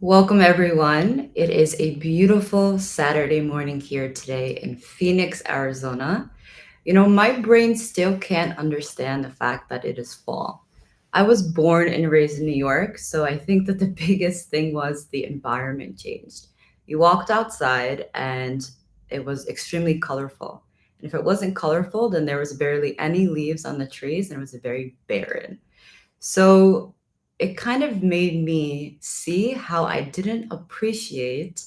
Welcome, everyone. It is a beautiful Saturday morning here today in Phoenix, Arizona. My brain still can't understand the fact that it is fall. I was born and raised in New York, so I think that the biggest thing was the environment changed. You walked outside and it was extremely colorful. And if it wasn't colorful, then there was barely any leaves on the trees and it was very barren. So it kind of made me see how I didn't appreciate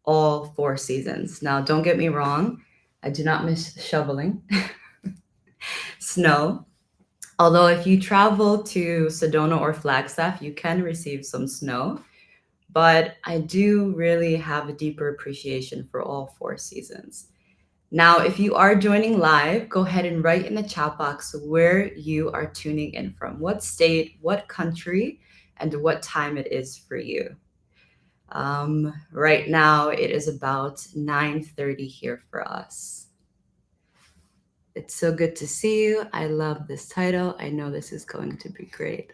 all four seasons. Now, don't get me wrong, I do not miss shoveling snow. Although, if you travel to Sedona or Flagstaff, you can receive some snow. But I do really have a deeper appreciation for all four seasons. Now, if you are joining live, go ahead and write in the chat box where you are tuning in from, what state, what country, and what time it is for you. Right now, it is about 9:30 here for us. It's so good to see you. I love this title. I know this is going to be great.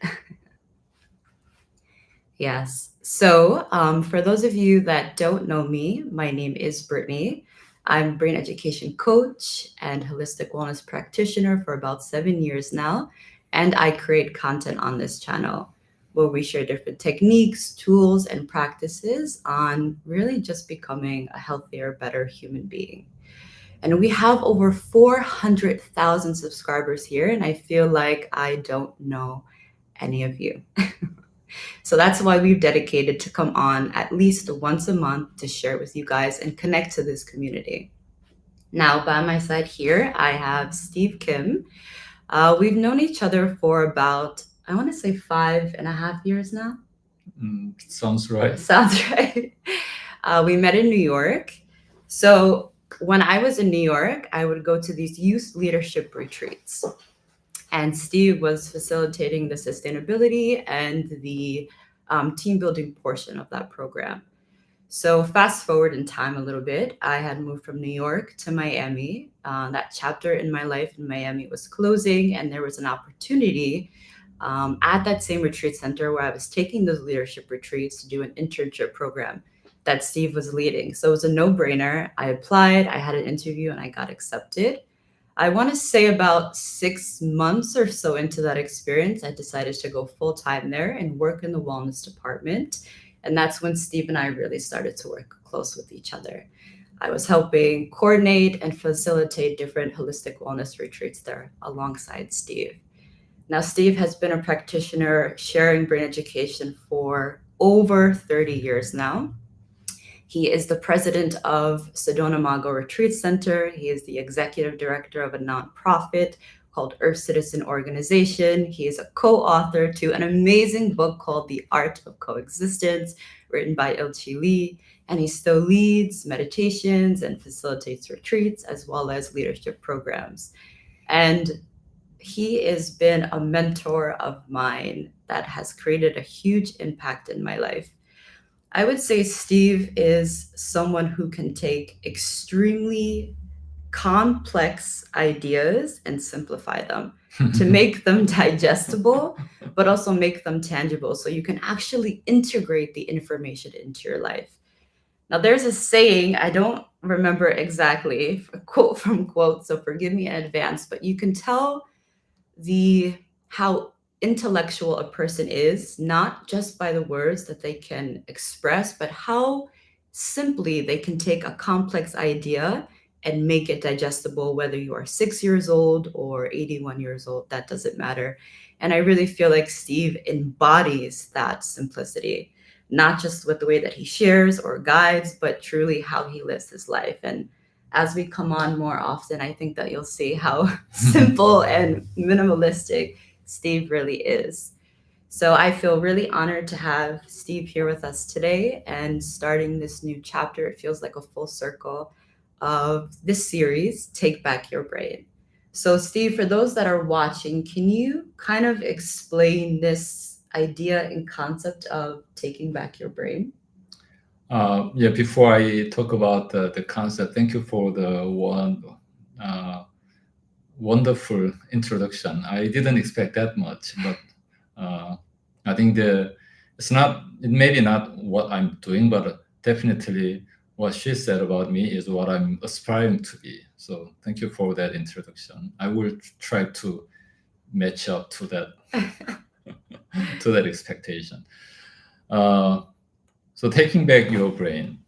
Yes. So, for those of you that don't know me, my name is Brittany. I'm a brain education coach and holistic wellness practitioner for about 7 years now. And I create content on this channel where we share different techniques, tools, and practices on really just becoming a healthier, better human being. And we have over 400,000 subscribers here. And I feel like I don't know any of you. So that's why we've dedicated to come on at least once a month to share with you guys and connect to this community. Now, by my side here, I have Steve Kim. We've known each other for about, I want to say 5.5 years now. Sounds right. Sounds right. We met in New York. So when I was in New York, I would go to these youth leadership retreats. And Steve was facilitating the sustainability and the team building portion of that program. So fast forward in time a little bit, I had moved from New York to Miami. That chapter in my life in Miami was closing, and there was an opportunity at that same retreat center where I was taking those leadership retreats to do an internship program that Steve was leading. So it was a no-brainer. I applied, I had an interview, and I got accepted. I want to say about 6 months or so into that experience, I decided to go full time there and work in the wellness department. And that's when Steve and I really started to work close with each other. I was helping coordinate and facilitate different holistic wellness retreats there alongside Steve. Now, Steve has been a practitioner sharing brain education for over 30 years now. He is the president of Sedona Mago Retreat Center. He is the executive director of a nonprofit called Earth Citizen Organization. He is a co-author to an amazing book called The Art of Coexistence, written by Ilchi Lee. And he still leads meditations and facilitates retreats as well as leadership programs. And he has been a mentor of mine that has created a huge impact in my life. I would say Steve is someone who can take extremely complex ideas and simplify them to make them digestible, but also make them tangible so you can actually integrate the information into your life. Now, there's a saying, I don't remember exactly, quote from quote, so forgive me in advance, but you can tell the how intellectual a person is, not just by the words that they can express, but how simply they can take a complex idea and make it digestible, whether you are 6 years old or 81 years old, that doesn't matter. And I really feel like Steve embodies that simplicity, not just with the way that he shares or guides, but truly how he lives his life. And as we come on more often, I think that you'll see how simple and minimalistic Steve really is. So I feel really honored to have Steve here with us today and starting this new chapter. It feels like a full circle of this series, Take Back Your Brain. So, Steve, for those that are watching, can you kind of explain this idea and concept of taking back your brain? Yeah, before I talk about the concept, thank you for the wonderful introduction. I didn't expect that much, but I think it's not, it may be not what I'm doing, but definitely what she said about me is what I'm aspiring to be. So thank you for that introduction. I will try to match up to that to that expectation. Uh, so taking back your brain.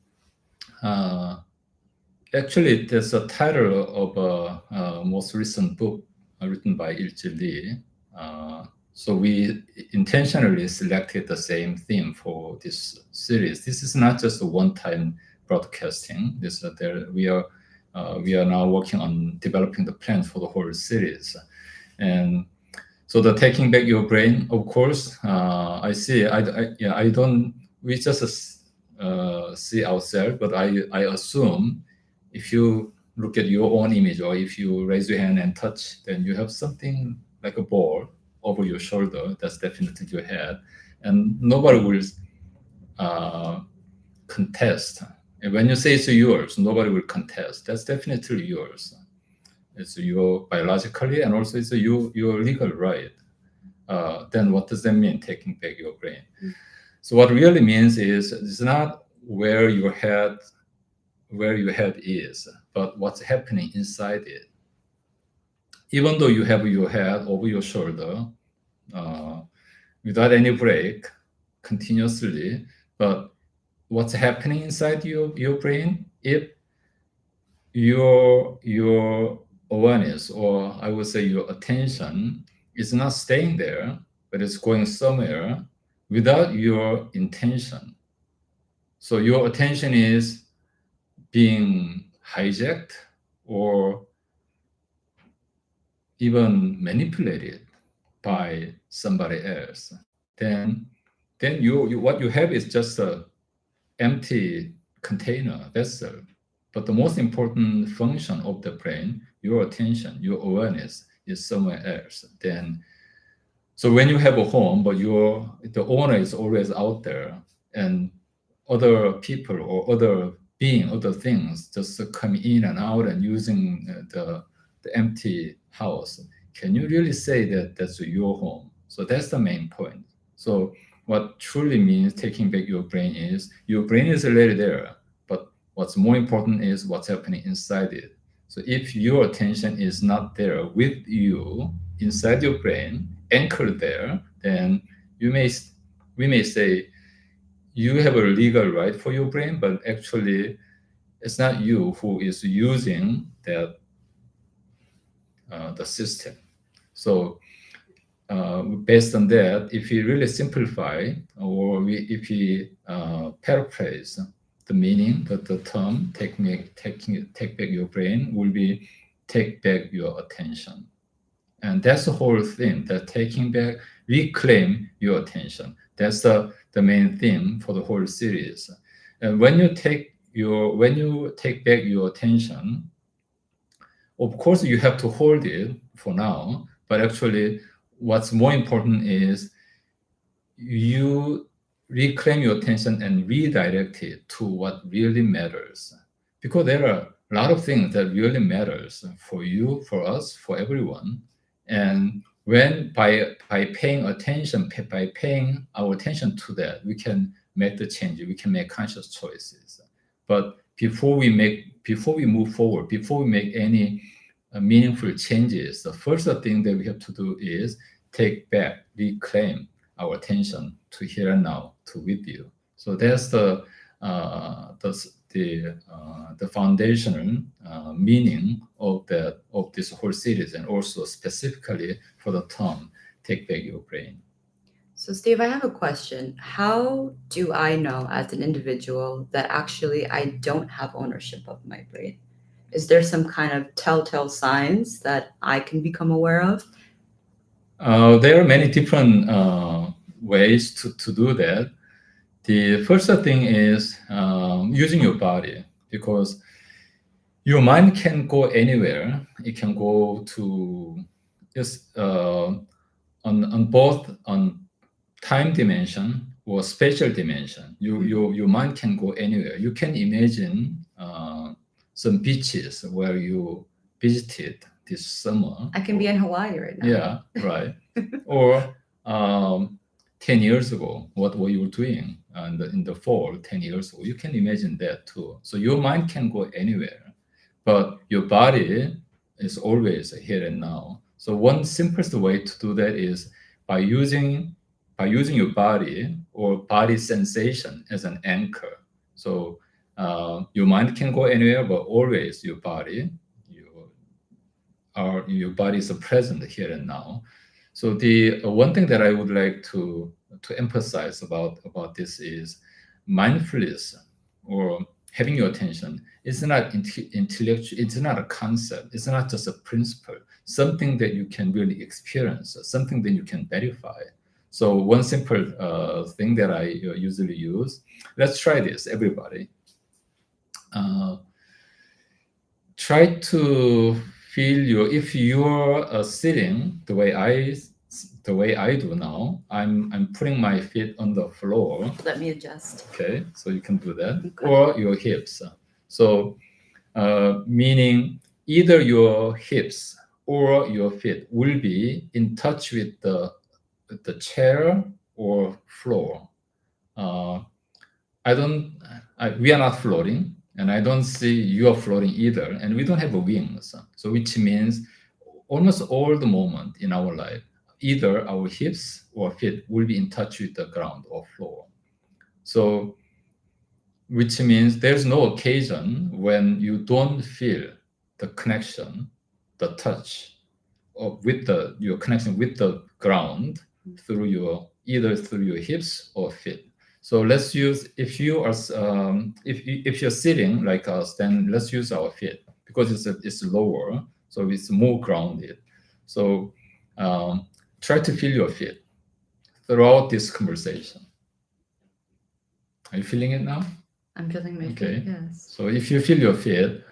Uh, Actually, there's a title of a most recent book written by Il-Ji Lee. So we intentionally selected the same theme for this series. This is not just a one-time broadcasting. This there we are now working on developing the plan for the whole series. And so the taking back your brain, of course, I see. Yeah, I don't. We just see ourselves, but I assume if you look at your own image or if you raise your hand and touch, then you have something like a ball over your shoulder. That's definitely your head, and nobody will uh, contest. And when you say it's yours, nobody will contest. That's definitely yours. It's your biologically, and also it's your legal right. Then what does that mean, taking back your brain? So what really means is it's not where your head is, but what's happening inside it. Even though you have your head over your shoulder, uh, without any break, continuously, but what's happening inside your brain if your awareness, or I would say your attention, is not staying there, but it's going somewhere without your intention. So your attention is being hijacked or even manipulated by somebody else, then you what you have is just a empty container vessel. But the most important function of the brain, your attention, your awareness, is somewhere else. Then, so when you have a home, but the owner is always out there, and other people or other things just come in and out and using the empty house, can you really say that that's your home? So that's the main point. So what truly means taking back your brain is your brain is already there, but what's more important is what's happening inside it. So if your attention is not there with you inside your brain, anchored there, then you may we may say you have a legal right for your brain, but actually it's not you who is using that the system. So based on that, if we really simplify or if we paraphrase the meaning, that the term take back your brain will be take back your attention. And that's the whole thing, that taking back, reclaim your attention. That's the main theme for the whole series. And when you take back your attention, of course you have to hold it for now, but actually what's more important is you reclaim your attention and redirect it to what really matters, because there are a lot of things that really matters for you, for us, for everyone. And when by paying attention, by paying our attention to that, we can make the change, we can make conscious choices. But before we move forward, before we make any meaningful changes, the first thing that we have to do is take back, reclaim our attention to here and now, to with you. So that's uh, the the foundational meaning of this whole series, and also specifically for the term "take back your brain." So, Steve, I have a question. How do I know as an individual that actually I don't have ownership of my brain? Is there some kind of telltale signs that I can become aware of? There are many different ways to do that. The first thing is using your body, because your mind can go anywhere. It can go to just on both on time dimension or spatial dimension. Your mind can go anywhere. You can imagine some beaches where you visited this summer. I can be in Hawaii right now. Yeah, right. Or 10 years ago, what were you doing in the fall 10 years ago? You can imagine that too. So your mind can go anywhere, but your body is always here and now. So one simplest way to do that is by using your body or body sensation as an anchor. So your mind can go anywhere, but always your body, your body is present here and now. So the one thing that I would like to emphasize about this is mindfulness or having your attention. It's not intellectual. It's not a concept. It's not just a principle. Something that you can really experience. Something that you can verify. So one simple thing that I usually use. Let's try this, everybody. Try to feel if you're sitting the way I do now. I'm putting my feet on the floor. Let me adjust. Okay, so you can do that. Okay. Or your hips. So meaning either your hips or your feet will be in touch with the chair or floor. We are not floating, and I don't see you are floating either, and we don't have wings. So which means almost all the moment in our life, either our hips or feet will be in touch with the ground or floor. So which means there's no occasion when you don't feel the connection, the touch your connection with the ground through either through your hips or feet. So let's use if you're sitting like us, then let's use our feet because it's lower, so it's more grounded. So try to feel your feet throughout this conversation. Are you feeling it now? I'm feeling my Okay. feet, yes. So if you feel your feet,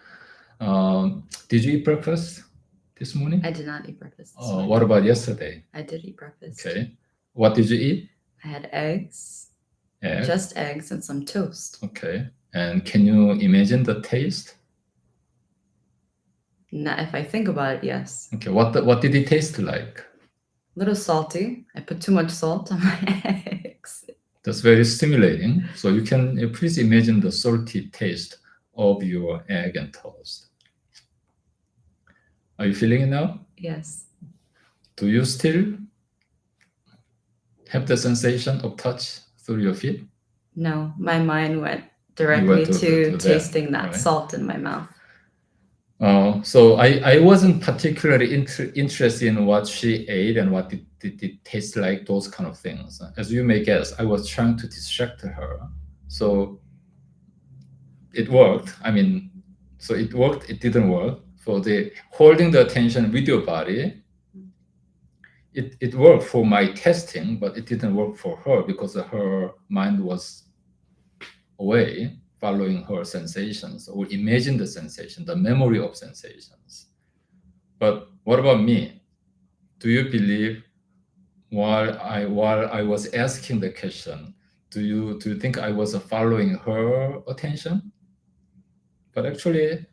did you eat breakfast this morning? I did not eat breakfast this morning. What about yesterday? I did eat breakfast. Okay. What did you eat? I had eggs, Egg. just eggs and some toast. Okay. And can you imagine the taste? Now, if I think about it, yes. Okay. What did it taste like? A little salty. I put too much salt on my eggs. That's very stimulating. So you can please imagine the salty taste of your egg and toast. Are you feeling it now? Yes. Do you still have the sensation of touch through your feet? No, my mind went directly to tasting that right? salt in my mouth. So I wasn't particularly interested in what she ate and what it tastes like, those kind of things. As you may guess, I was trying to distract her. So it worked. It worked, it didn't work. For the holding the attention with your body, it worked for my testing, but it didn't work for her because her mind was away, following her sensations or imagine the sensation, the memory of sensations. But what about me? Do you believe while I was asking the question, do you think I was following her attention? But actually,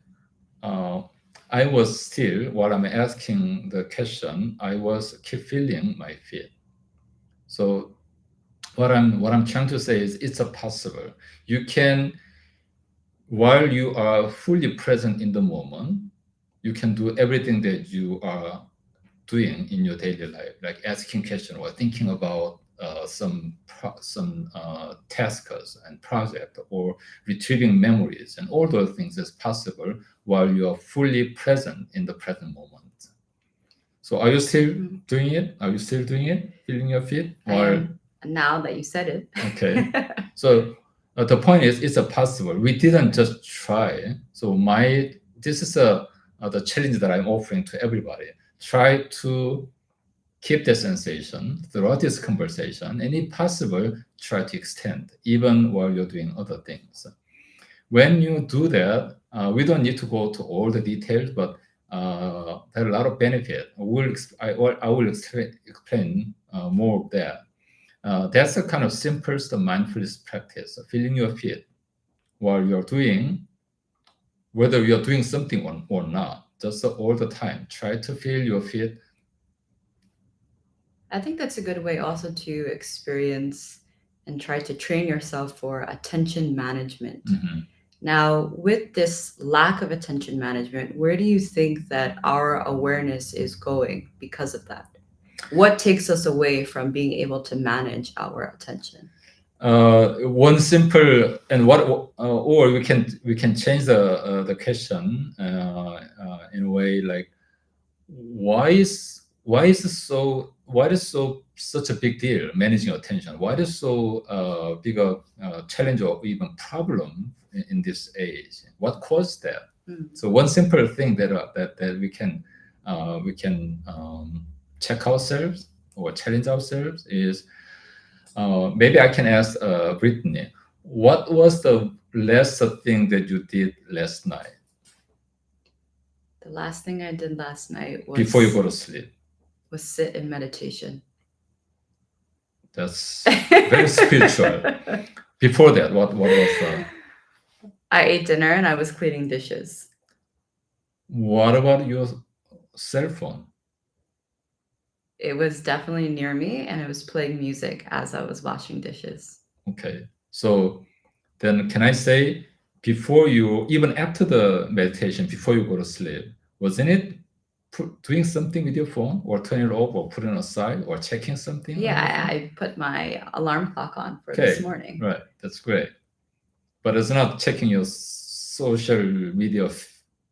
I was still, while I'm asking the question, I was keep feeling my feet. So what I'm trying to say is it's a possible. You can, while you are fully present in the moment, you can do everything that you are doing in your daily life, like asking questions or thinking about some tasks and project or retrieving memories, and all those things is possible while you are fully present in the present moment. So are you still doing it? Are you still doing it? Feeling your feet? I am, now that you said it. Okay. So the point is, it's a possible. We didn't just try. So this is the challenge that I'm offering to everybody. Try to keep the sensation throughout this conversation, and if possible, try to extend even while you're doing other things. When you do that, we don't need to go to all the details, but there are a lot of benefit. I will explain more of that. That's the kind of simplest mindfulness practice, feeling your feet while you're doing, whether you're doing something or not, just all the time. Try to feel your feet. I think that's a good way also to experience and try to train yourself for attention management. Mhm. Now, with this lack of attention management, where do you think that our awareness is going because of that? What takes us away from being able to manage our attention? One simple and what or we can change the question in a way like why is so such a big deal managing attention? Why is so big a challenge or even problem in this age? What caused that? Mm. So one simple thing that we can check ourselves or challenge ourselves is maybe I can ask Brittany, what was the last thing that you did last night The last thing I did last night before you go to sleep? was sit in meditation. That's very spiritual. Before that, what was I ate dinner and I was cleaning dishes. what about your cell phone? It was definitely near me and it was playing music as I was washing dishes. Okay, so then can I say before you even after the meditation before you go to sleep, wasn't it doing something with your phone or turning it off or putting it aside or checking something on your Yeah, phone? I put my alarm clock on for this Okay, morning. right, that's great. But it's not checking your social media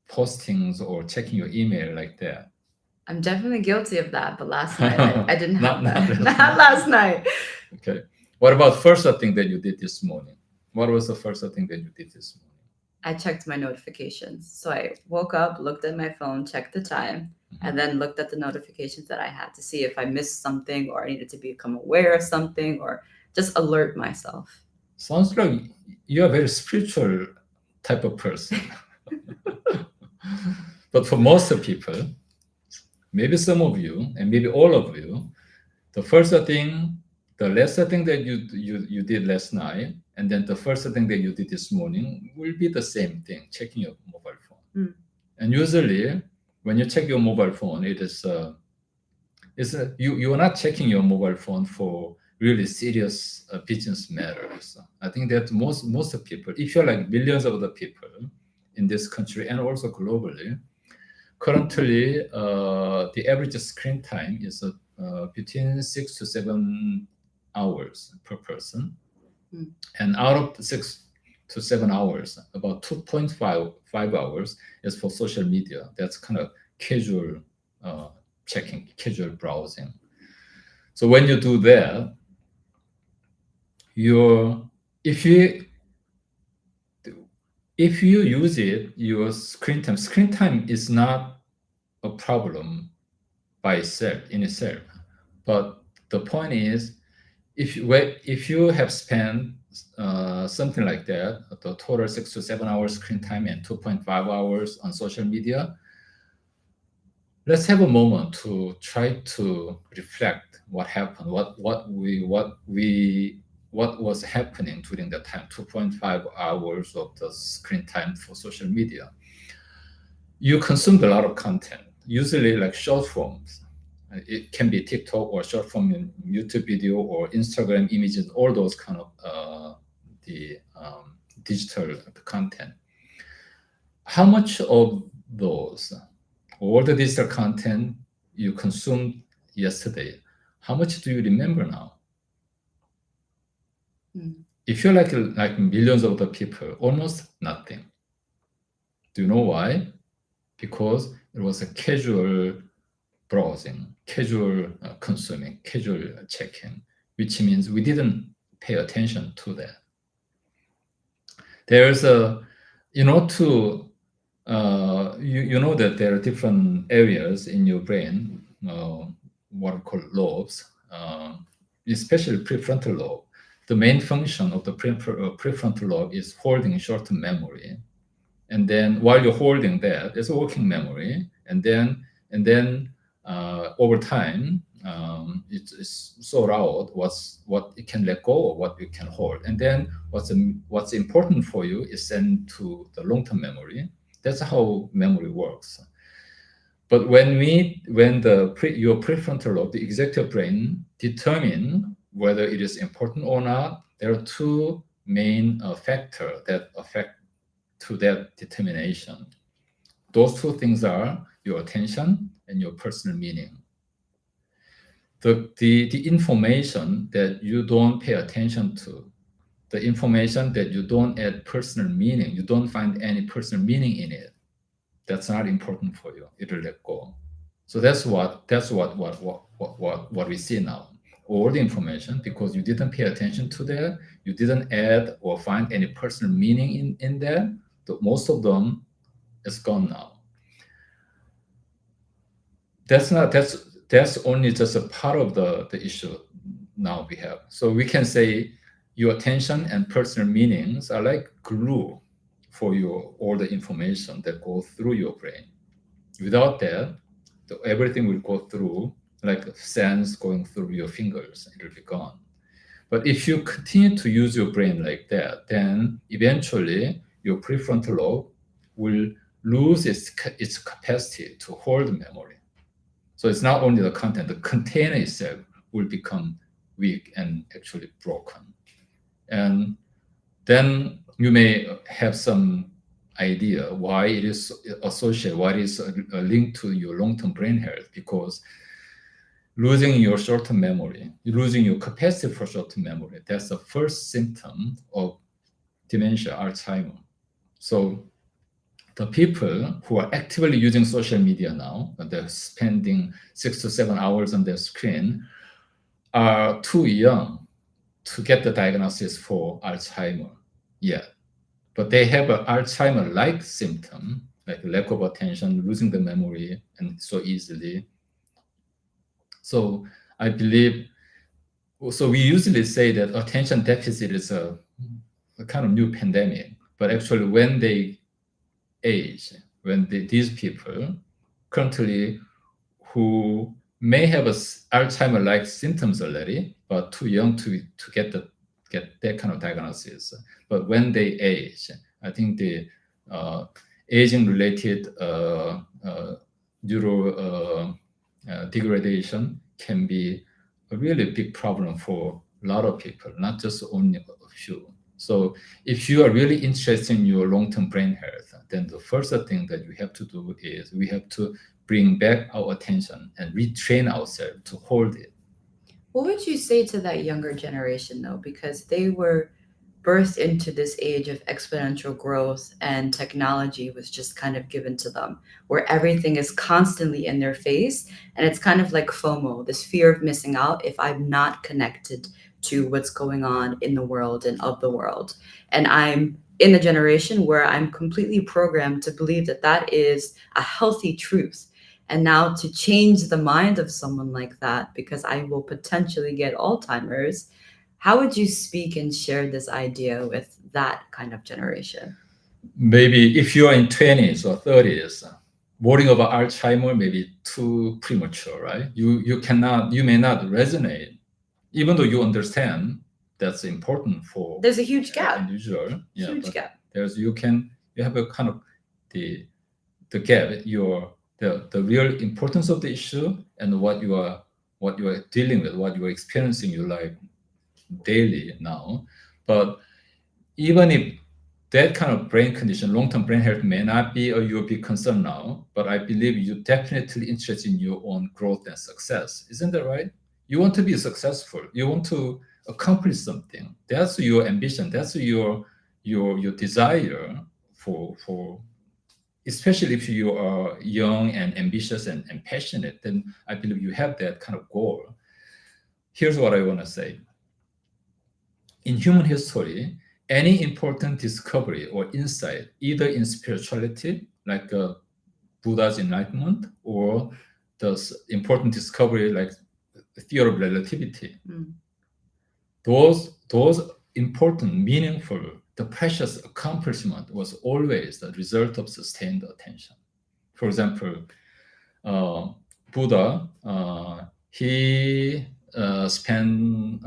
postings or checking your email like that. I'm definitely guilty of that, but last night I didn't have Not that. last Not last night. Okay. What about first thing that you did this morning? What was the first thing that you did this morning? I checked my notifications. So I woke up, looked at my phone, checked the time, and then looked at the notifications that I had to see if I missed something or I needed to become aware of something or just alert myself. Sounds like you're a very spiritual type of person. But for most of people, maybe some of you and maybe all of you, the first thing, the last thing that you did last night, and then the first thing that you did this morning will be the same thing, checking your mobile phone. Mm. And usually, when you check your mobile phone, you are not checking your mobile phone for really serious business matters. I think that most of people, if you're like millions of the people in this country and also globally, currently the average screen time is between 6 to 7 hours per person, and out of the 6 to 7 hours, about 2.5 hours is for social media. That's kind of casual checking, casual browsing. So when you do that, you're if you use it, your screen time is not a problem by itself in itself. But the point is, if you have spent something like that, the total 6 to 7 hours screen time and 2.5 hours on social media, let's have a moment to try to reflect what happened, what was happening during that time, 2.5 hours of the screen time for social media. You consumed a lot of content, usually like short forms. It can be TikTok or short form in YouTube video or Instagram images, all those kind of the digital content. How much of those, all the digital content you consumed yesterday, how much do you remember now? If you're like millions of the people, almost nothing. Do you know why? Because it was a casual browsing, casual consuming, casual checking, which means we didn't pay attention to that. There's a, you know, you know that there are different areas in your brain, what are called lobes, especially prefrontal lobe. The main function of the prefrontal lobe is holding short-term memory, and then while you're holding that, it's a working memory, and then over time, it's sort out what it can let go of, what you can hold, and then what's important for you is sent to the long-term memory. That's how memory works. But when your prefrontal lobe, the executive brain, determine whether it is important or not, there are two main factors that affect to that determination. Those two things are your attention and your personal meaning. The information that you don't pay attention to, the information that you don't add personal meaning, you don't find any personal meaning in it, that's not important for you. It'll let go. So that's what we see now. All the information, because you didn't pay attention to that, you didn't add or find any personal meaning in there. Most of them is gone now. That's only just a part of the issue now we have. So we can say your attention and personal meanings are like glue for your all the information that goes through your brain. Without that, everything will go through like sands going through your fingers. It will be gone. But if you continue to use your brain like that, then eventually your prefrontal lobe will lose its capacity to hold memory. So it's not only the content, the container itself will become weak and actually broken. And then you may have some idea why it is associated, why it is linked to your long-term brain health, because losing your short-term memory, losing your capacity for short-term memory, that's the first symptom of dementia, Alzheimer. So the people who are actively using social media now, they're spending 6 to 7 hours on their screen, are too young to get the diagnosis for Alzheimer yet. But they have an Alzheimer-like symptom, like lack of attention, losing the memory, and so easily. So I believe, so we usually say that attention deficit is a kind of new pandemic, but actually when they age, when these people currently who may have Alzheimer-like symptoms already, but too young to get that kind of diagnosis. But when they age, I think the aging-related neuro degradation can be a really big problem for a lot of people, not just only a few. So if you are really interested in your long-term brain health, then the first thing that we have to do is we have to bring back our attention and retrain ourselves to hold it. What would you say to that younger generation, though? Because they were birthed into this age of exponential growth, and technology was just kind of given to them, where everything is constantly in their face. And it's kind of like FOMO, this fear of missing out if I'm not connected to what's going on in the world and of the world. And I'm in the generation where I'm completely programmed to believe that that is a healthy truth. And now to change the mind of someone like that, because I will potentially get Alzheimer's, how would you speak and share this idea with that kind of generation? Maybe if you are in 20s or 30s, worrying about Alzheimer may be too premature, right? You may not resonate, even though you understand that's important for There's a huge gap. individual. Yeah, Huge but gap. you have a kind of the gap, the real importance of the issue and what you are dealing with, what you are experiencing in your life daily now. But even if that kind of brain condition, long-term brain health may not be your big concern now, but I believe you're definitely interested in your own growth and success. Isn't that right? You want to be successful. You want to accomplish something. That's your ambition. That's your desire for especially if you are young and ambitious and passionate, then I believe you have that kind of goal. Here's what I want to say. In human history, any important discovery or insight, either in spirituality, like Buddha's enlightenment, or the important discovery like the theory of relativity, those important, meaningful, the precious accomplishment was always the result of sustained attention. For example, Buddha, he spent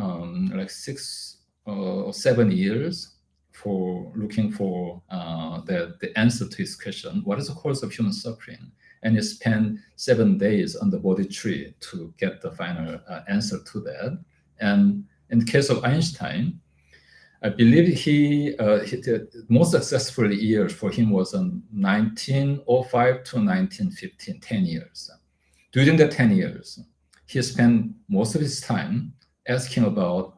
like 6 or 7 years for looking for the answer to his question, what is the cause of human suffering? and you spend 7 days on the body tree to get the final answer to that. And in the case of Einstein, I believe the most successful year for him was on 1905 to 1915, 10 years. During the 10 years, he spent most of his time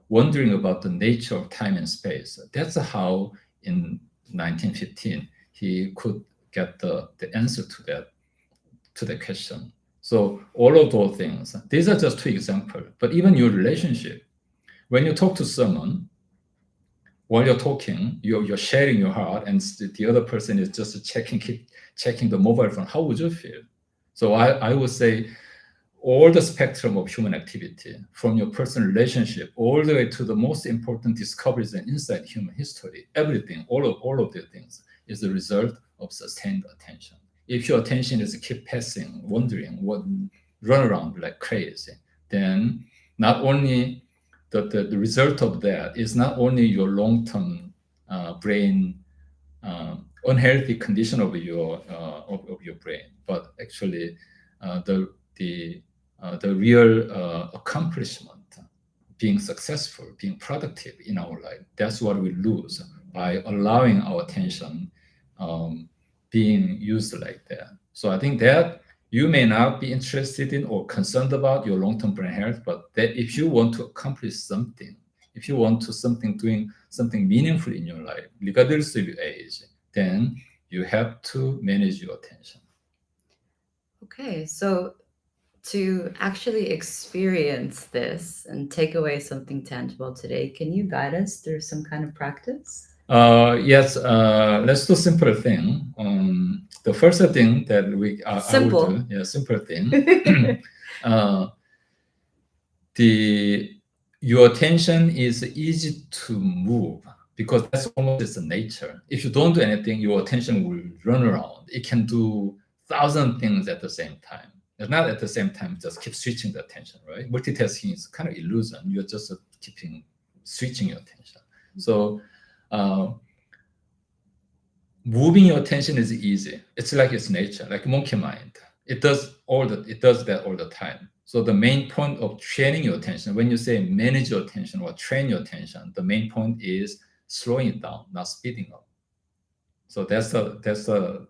wondering about the nature of time and space. That's how in 1915, he could get the answer to the question. So all of those things, these are just two examples, but even your relationship, when you talk to someone, while you're talking, you're sharing your heart, and the other person is just checking the mobile phone. How would you feel? So I would say all the spectrum of human activity, from your personal relationship all the way to the most important discoveries and inside human history, everything, all of the things is the result of sustained attention. If your attention is keep passing, wondering, run around like crazy, then not only the result of that is not only your long-term brain unhealthy condition of your brain, but actually the real accomplishment, being successful, being productive in our life. That's what we lose by allowing our attention being used like that. So I think that you may not be interested in or concerned about your long-term brain health, but that if you want to accomplish something, if you want to doing something meaningful in your life, regardless of your age, then you have to manage your attention. Okay, so to actually experience this and take away something tangible today, can you guide us through some kind of practice? Yes, let's do simple thing. The first thing that I will Simple. do, yeah, simple thing. Your attention is easy to move because that's almost its nature. If you don't do anything, your attention will run around. It can do 1,000 things at the same time. It's not at the same time, just keep switching the attention, right? Multitasking is kind of illusion. You're just switching your attention. So moving your attention is easy. It's like its nature, like monkey mind. It does that all the time. So the main point of training your attention, when you say manage your attention or train your attention, the main point is slowing it down, not speeding up. So that's the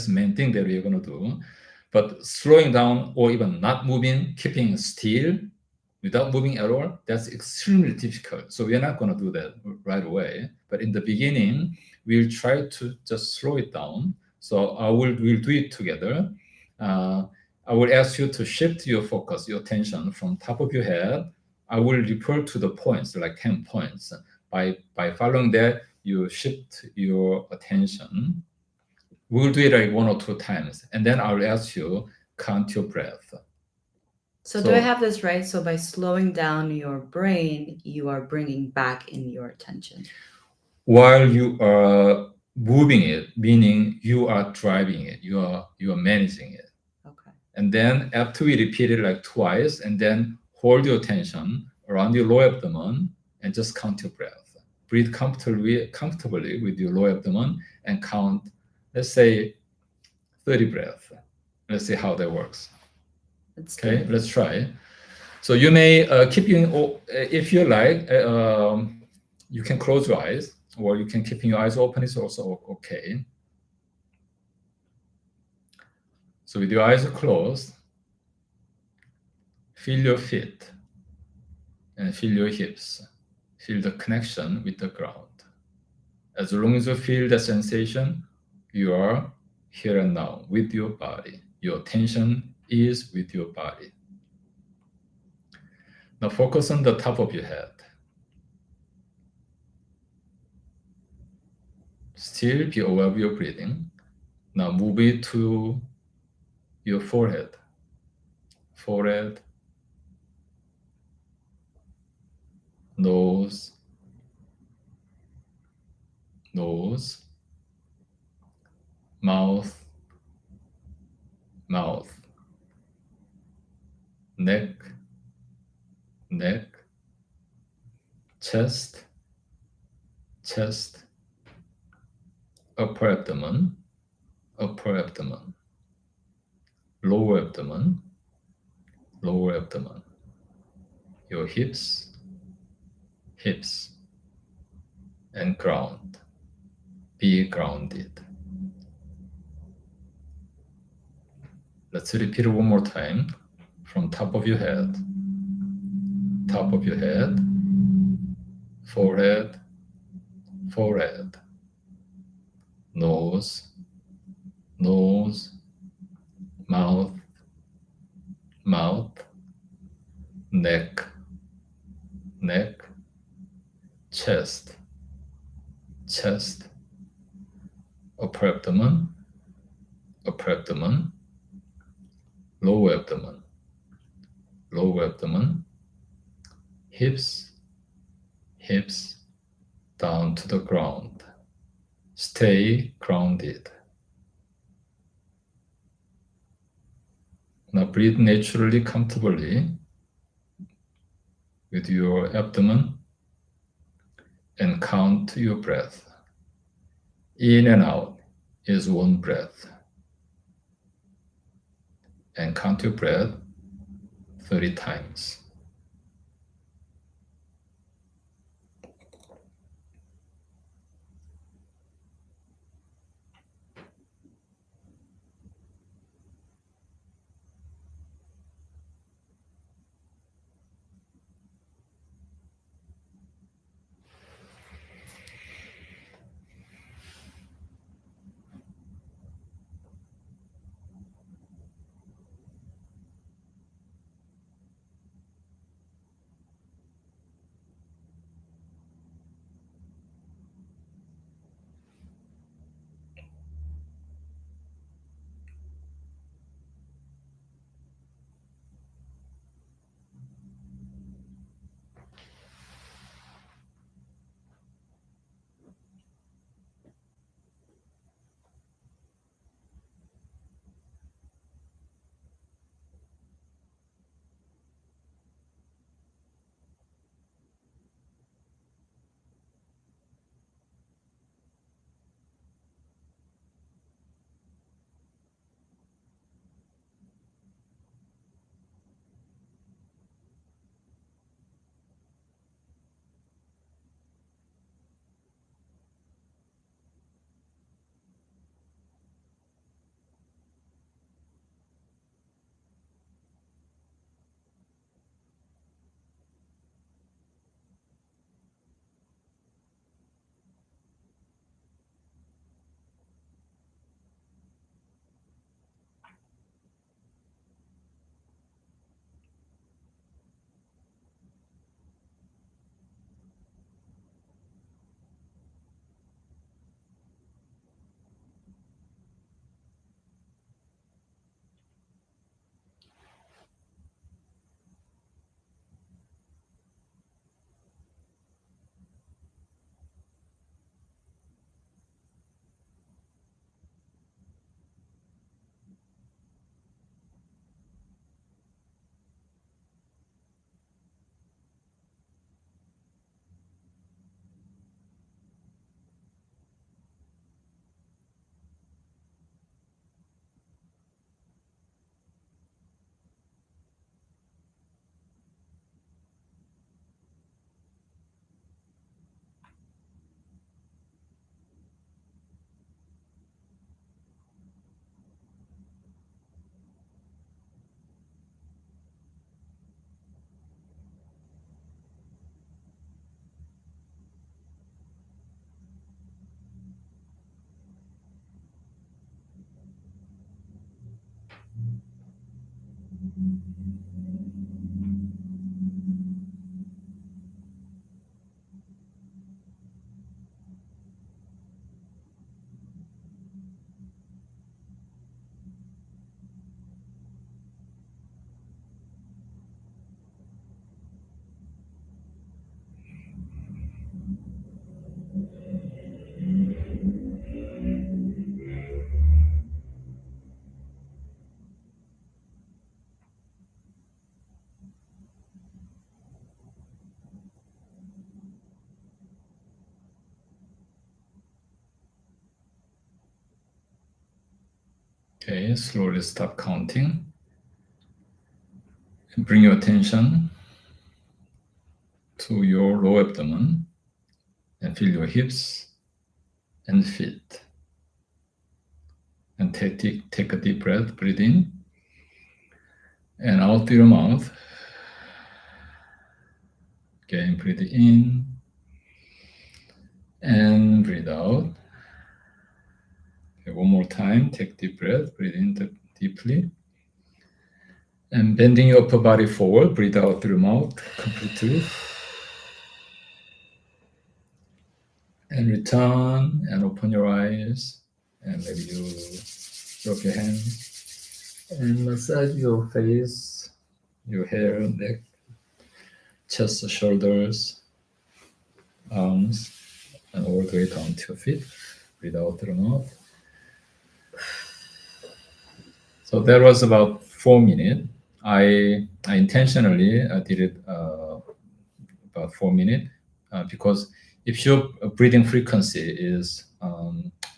main thing that we're going to do. But slowing down or even not moving, keeping still without moving at all, that's extremely difficult. So we're not going to do that right away. But in the beginning, we'll try to just slow it down. So we'll do it together. I will ask you to shift your focus, your attention from top of your head. I will refer to the points, like 10 points. By following that, you shift your attention. We'll do it like 1 or 2 times. And then I'll ask you, count your breath. So do I have this right? So by slowing down your brain, you are bringing back in your attention. While you are moving it, meaning you are driving it, you are managing it. Okay. And then after we repeat it like twice, and then hold your attention around your lower abdomen and just count your breath. Breathe comfortably with your lower abdomen and count, let's say, 30 breaths. Let's see how that works. Okay, let's try. So you may keep if you like, you can close your eyes, or you can keep your eyes open. It's also okay. So with your eyes closed, feel your feet and feel your hips. Feel the connection with the ground. As long as you feel the sensation, you are here and now with your body. Your attention is with your body. Now focus on the top of your head. Still be aware of your breathing. Now move it to your forehead. Forehead, nose, nose, mouth, mouth, neck, neck, chest, chest, upper abdomen, upper abdomen. lower abdomen, your hips, and ground. Be grounded. Let's repeat it one more time from top of your head, forehead, nose, mouth, neck, chest, upper abdomen, lower abdomen, hips, down to the ground. Stay grounded. Now breathe naturally, comfortably with your abdomen and count your breath. In and out is one breath. And count your breath 30 times. Okay, slowly stop counting and bring your attention to your lower abdomen and feel your hips and feet. And take a deep breath, breathe in and out through your mouth. Again, breathe in and breathe out. Okay, one more time, take deep breath, breathe in deeply. And bending your upper body forward, breathe out through your mouth completely. And return and open your eyes. And maybe you rub your hands and massage your face, your hair, neck, chest, shoulders, arms, and all the way down to your feet. Breathe out through the mouth. So that was about 4 minutes. I intentionally did it about 4 minutes because if your breathing frequency is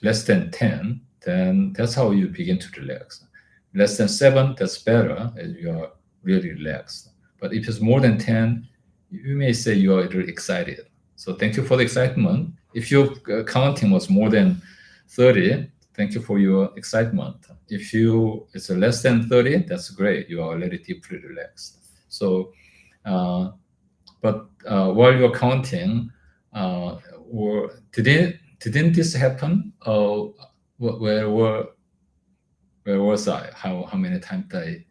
less than 10, then that's how you begin to relax. Less than 7, that's better, as you are really relaxed. But if it's more than 10, you may say you are a little excited. So thank you for the excitement. If your counting was more than 30, thank you for your excitement. If it's less than 30, that's great. You are already deeply relaxed. So, but while you're counting, or didn't this happen? Where was I? How many times did I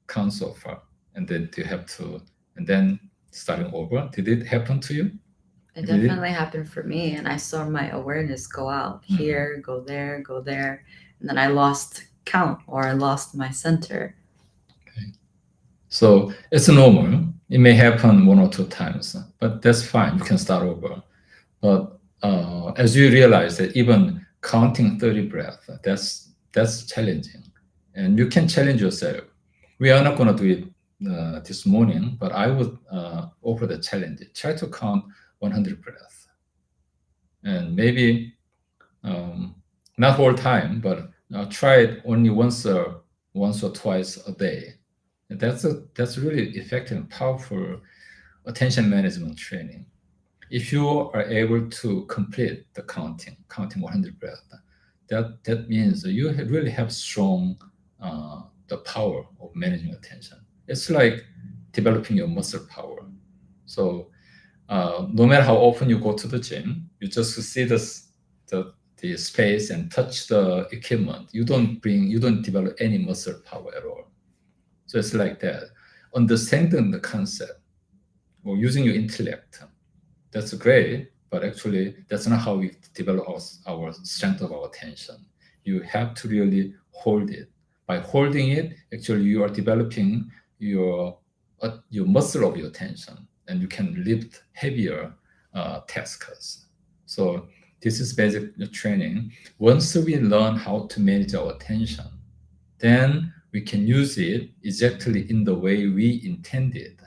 count so far? And then do you have to, and then starting over? Did it happen to you? It definitely happened for me, and I saw my awareness go out here, go there, and then I lost count, or I lost my center. Okay. So it's normal. It may happen 1 or 2 times, but that's fine. You can start over. But as you realize that even counting 30 breaths, that's challenging, and you can challenge yourself. We are not going to do it this morning, but I would offer the challenge. Try to count 100 breaths, and maybe not all time, but try it only once or twice a day. And that's really effective and powerful attention management training. If you are able to complete the counting 100 breaths, that means you really have strong the power of managing attention. It's like developing your muscle power. So no matter how often you go to the gym, you just see the space and touch the equipment. You don't develop any muscle power at all. So it's like that. Understanding the concept or using your intellect, that's great, but actually that's not how we develop our strength of our attention. You have to really hold it. By holding it, actually you are developing your muscle of your attention, and you can lift heavier tasks. So this is basic training. Once we learn how to manage our attention, then we can use it exactly in the way we intended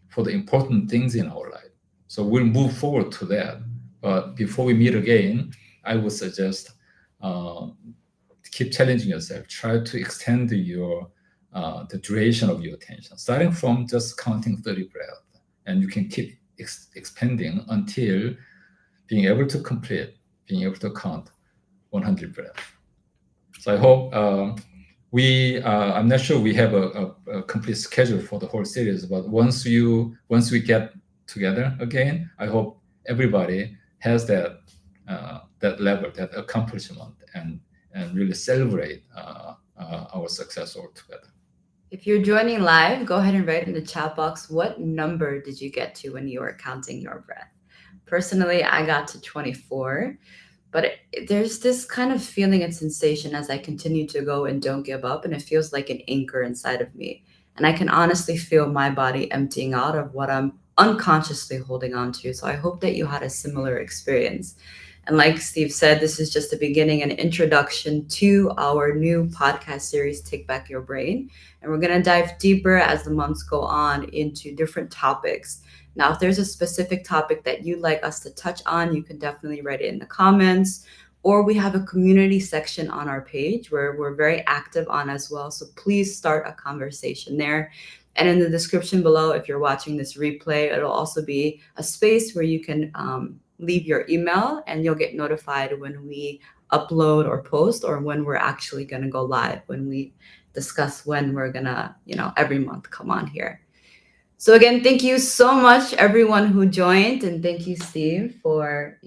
for the important things in our life. So we'll move forward to that. But before we meet again, I would suggest keep challenging yourself. Try to extend the duration of your attention, starting from just counting 30 breaths, and you can keep expanding until being able to count 100 breaths. So I hope I'm not sure we have a complete schedule for the whole series, but once we get together again, I hope everybody has that level, that accomplishment, and really celebrate our success all together. If you're joining live, go ahead and write in the chat box, what number did you get to when you were counting your breath? Personally, I got to 24, but there's this kind of feeling and sensation as I continue to go and don't give up, and it feels like an anchor inside of me. And I can honestly feel my body emptying out of what I'm unconsciously holding on to. So I hope that you had a similar experience. And like Steve said, this is just the beginning, an introduction to our new podcast series, Take Back Your Brain. And we're going to dive deeper as the months go on into different topics. Now, if there's a specific topic that you'd like us to touch on, you can definitely write it in the comments, or we have a community section on our page where we're very active on as well. So please start a conversation there. And in the description below, if you're watching this replay, it'll also be a space where you can leave your email and you'll get notified when we upload or post, or when we're actually going to go live, when we discuss when we're going to, every month come on here. So again, thank you so much, everyone who joined, and thank you, Steve, for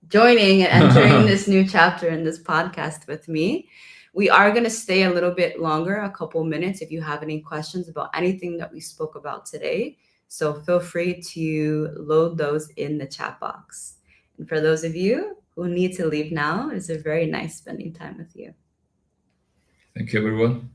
joining and entering this new chapter in this podcast with me. We are going to stay a little bit longer, a couple minutes, if you have any questions about anything that we spoke about today. So feel free to load those in the chat box. And for those of you who need to leave now, it's a very nice spending time with you. Thank you, everyone.